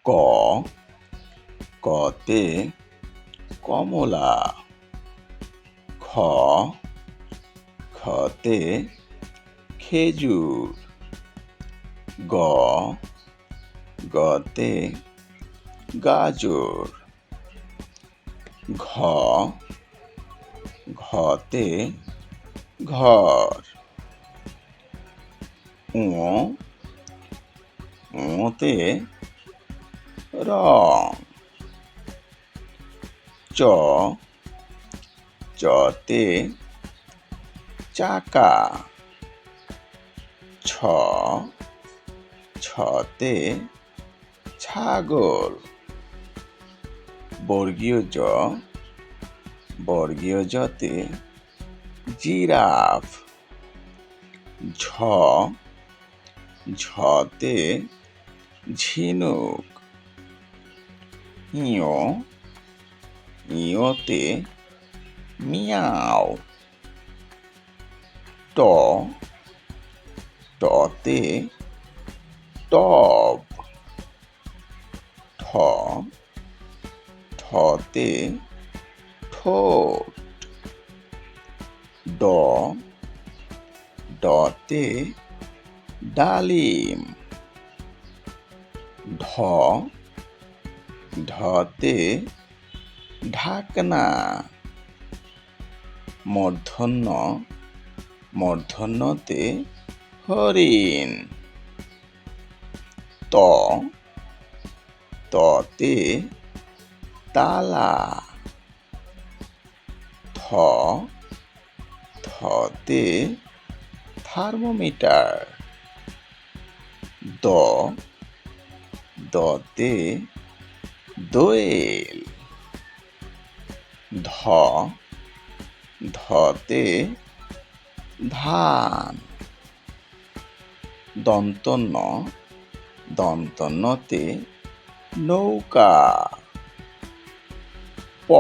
ক কতে কমলা, খ খতে খেজুর, গ গতে গাজর, ঘ ঘতে ঘর, ঙ ঙতে রং, চ চতে চাকা, ছ ছতে ছাগল, বর্গীয় জ বর্গীয় জতে জিরাফ, ঝ ঝতে ঝিনুক, ইয় ইয়তে মিয়াও, ট টতে টব, ঠ ঠতে ঠোঁট, ড ডতে ডালিম, ঢ ঢতে ঢাকনা, মূর্ধন্য মূর্ধন্যতে হরিণ, ত ততে তালা, থ থতে থার্মোমিটার, দ দতে দোয়েল, ধ ধতে ধান, দন্তন্য দন্তন্যতে নৌকা, প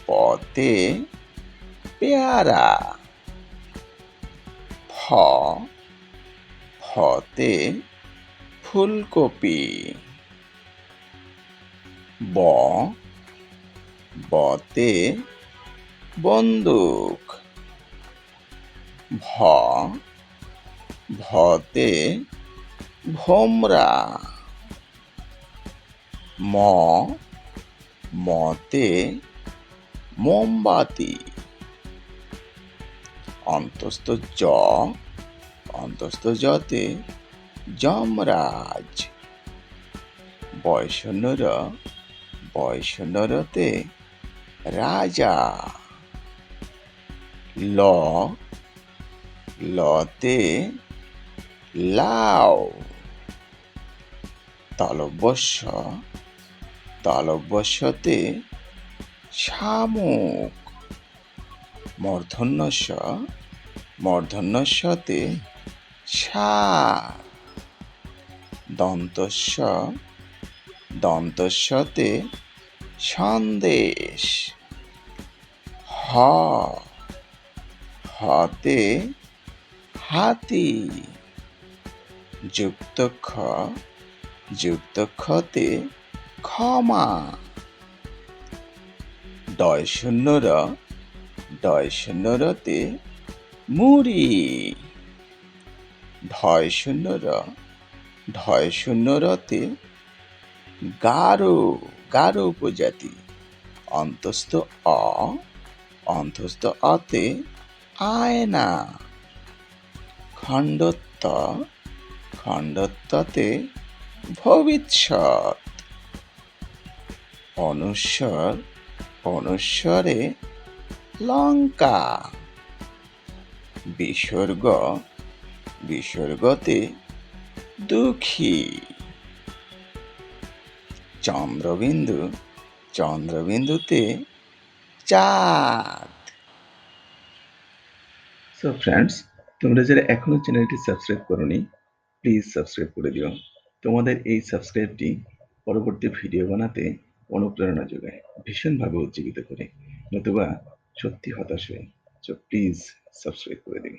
পতে পেয়ারা, ফ ফতে ফুলকপি, ব বতে বন্দুক, ভ ভতে ভোমরা, ম মতে মোমবাতি, অন্তস্থ জ অন্তস্থ জতে যমরাজ, বয়শূন্য রতে রাজা, ল লতে লাউ, তালব্যস্যতে শামুক, মূর্ধন্যস্যতে ষাঁড়, দন্তস্যতে সন্দেশ, হতে হাতি, যুক্ত খতে ক্ষমা, ডয় শূন্য রতে মুড়ি, ঢয় শূন্য রতে গারো উপজাতি, অন্তস্থ অতে আয়না, খণ্ডত্বতে ভবিষ্যৎ, অনুস্বরে লঙ্কা, বিসর্গতে দুঃখী, চন্দ্রবিন্দুতে চাঁদ। সো ফ্রেন্ডস, তোমরা যারা এখনো চ্যানেলটি সাবস্ক্রাইব করোনি, প্লিজ সাবস্ক্রাইব করে দিও। তোমাদের এই সাবস্ক্রাইবটি পরবর্তী ভিডিও বানাতে অনুপ্রেরণা যোগায়, ভীষণভাবে উজ্জীবিত করে, নতুবা সত্যি হতাশ হই। সো প্লিজ সাবস্ক্রাইব করে দিন।